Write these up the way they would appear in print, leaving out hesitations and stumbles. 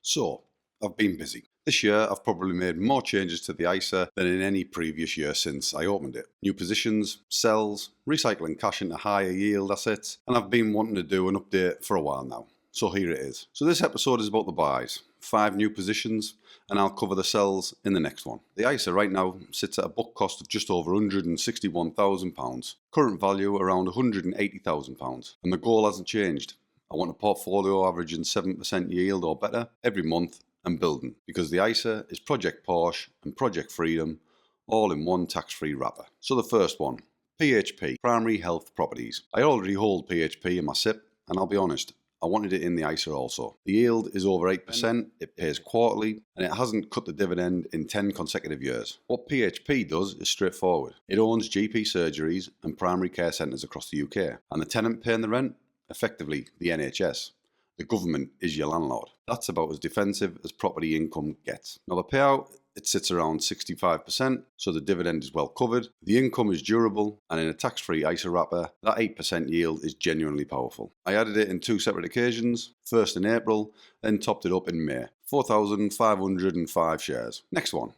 So, I've been busy. This year, I've probably made more changes to the ISA than in any previous year since I opened it. New positions, sells, recycling cash into higher yield assets, and I've been wanting to do an update for a while now. So here it is. So this episode is about the buys, 5 new positions, and I'll cover the sells in the next one. The ISA right now sits at a book cost of just over £161,000, current value around £180,000, and the goal hasn't changed. I want a portfolio averaging 7% yield or better every month and building, because the ISA is Project Porsche and Project Freedom all in one tax-free wrapper. So the first one, PHP, Primary Health Properties. I already hold PHP in my SIPP, and I'll be honest, I wanted it in the ISA also. The yield is over 8%, it pays quarterly, and it hasn't cut the dividend in 10 consecutive years. What PHP does is straightforward. It owns GP surgeries and primary care centres across the UK, and the tenant paying the rent, effectively the NHS. The government is your landlord. That's about as defensive as property income gets. Now the payout, it sits around 65%, so the dividend is well covered. The income is durable, and in a tax-free ISA wrapper, that 8% yield is genuinely powerful. I added it in 2 separate occasions, first in April, then topped it up in May. 4,505 shares. Next one,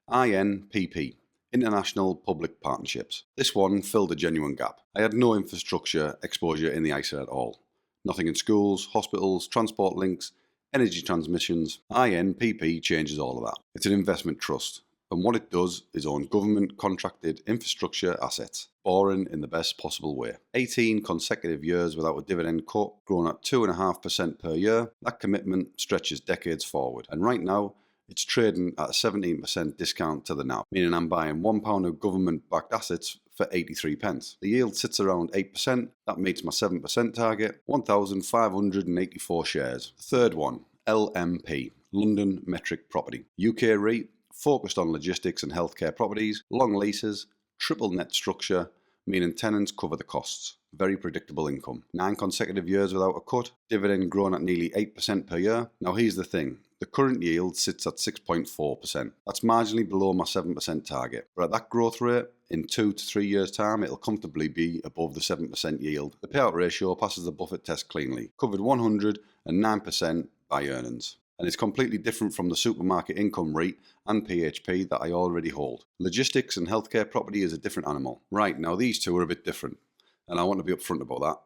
INPP. International Public Partnerships. This one filled a genuine gap. I had no infrastructure exposure in the ISA at all. Nothing in schools, hospitals, transport links, energy transmissions. INPP changes all of that. It's an investment trust, and what it does is own government contracted infrastructure assets, boring in the best possible way. 18 consecutive years without a dividend cut, growing at 2.5% per year. That commitment stretches decades forward, and right now it's trading at a 17% discount to the NAV, meaning I'm buying £1 of government-backed assets for 83 pence. The yield sits around 8%, that meets my 7% target, 1,584 shares. The third one, LMP, LondonMetric Property. UK REIT, focused on logistics and healthcare properties, long leases, triple net structure, meaning tenants cover the costs. Very predictable income. 9 consecutive years without a cut, dividend growing at nearly 8% per year. Now here's the thing. The current yield sits at 6.4%. That's marginally below my 7% target. But at that growth rate, in 2 to 3 years' time, it'll comfortably be above the 7% yield. The payout ratio passes the Buffett test cleanly, covered 109% by earnings. And it's completely different from the supermarket income REIT and PHP that I already hold. Logistics and healthcare property is a different animal. Right, now these two are a bit different, and I want to be upfront about that.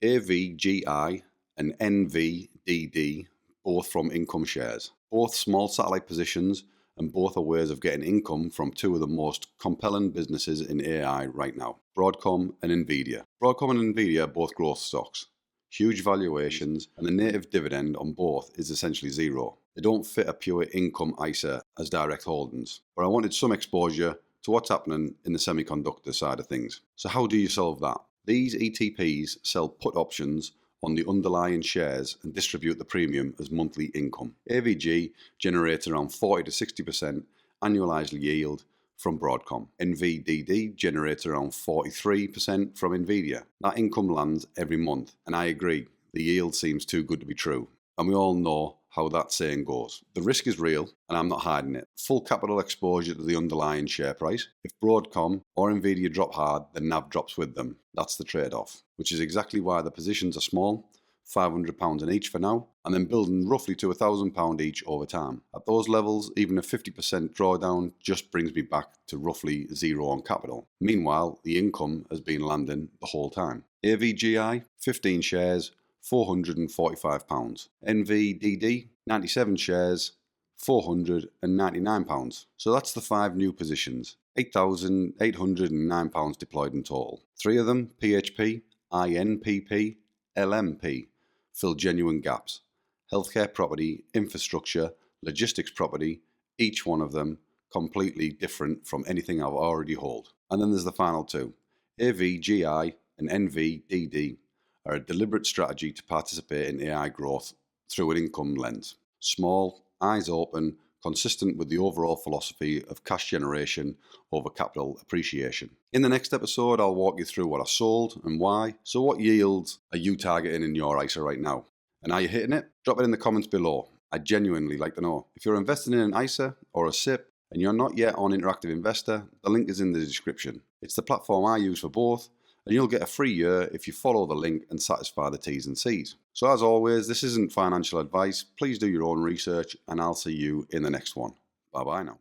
AVGI and NVDD, both from IncomeShares. Both small satellite positions, and both are ways of getting income from 2 of the most compelling businesses in AI right now, Broadcom and Nvidia. Broadcom and Nvidia are both growth stocks. Huge valuations, and the native dividend on both is essentially zero. They don't fit a pure income ISA as direct holdings, but I wanted some exposure to what's happening in the semiconductor side of things. So how do you solve that? These ETPs sell put options on the underlying shares and distribute the premium as monthly income. AVGI generates around 40 to 60% annualized yield from Broadcom. NVDD generates around 43% from Nvidia. That income lands every month, and I agree, the yield seems too good to be true. And we all know how that saying goes. The risk is real, and I'm not hiding it. Full capital exposure to the underlying share price. If Broadcom or Nvidia drop hard, the NAV drops with them. That's the trade-off, which is exactly why the positions are small, £500 in each for now, and then building roughly to £1,000 each over time. At those levels, even a 50% drawdown just brings me back to roughly zero on capital. Meanwhile, the income has been landing the whole time. AVGI, 15 shares, £445. NVDD, 97 shares, £499. So that's the 5 new positions, £8,809 deployed in total. 3 of them, PHP, INPP, LMP, fill genuine gaps. Healthcare property, infrastructure, logistics property, each one of them completely different from anything I've already hold. And then there's the final 2. AVGI and NVDD are a deliberate strategy to participate in AI growth through an income lens. Small, eyes open, consistent with the overall philosophy of cash generation over capital appreciation. In the next episode, I'll walk you through what I sold and why. So what yields are you targeting in your ISA right now? And are you hitting it? Drop it in the comments below. I'd genuinely like to know. If you're investing in an ISA or a SIPP and you're not yet on Interactive Investor, the link is in the description. It's the platform I use for both, and you'll get a free year if you follow the link and satisfy the T's and C's. So as always, this isn't financial advice. Please do your own research, and I'll see you in the next one. Bye bye now.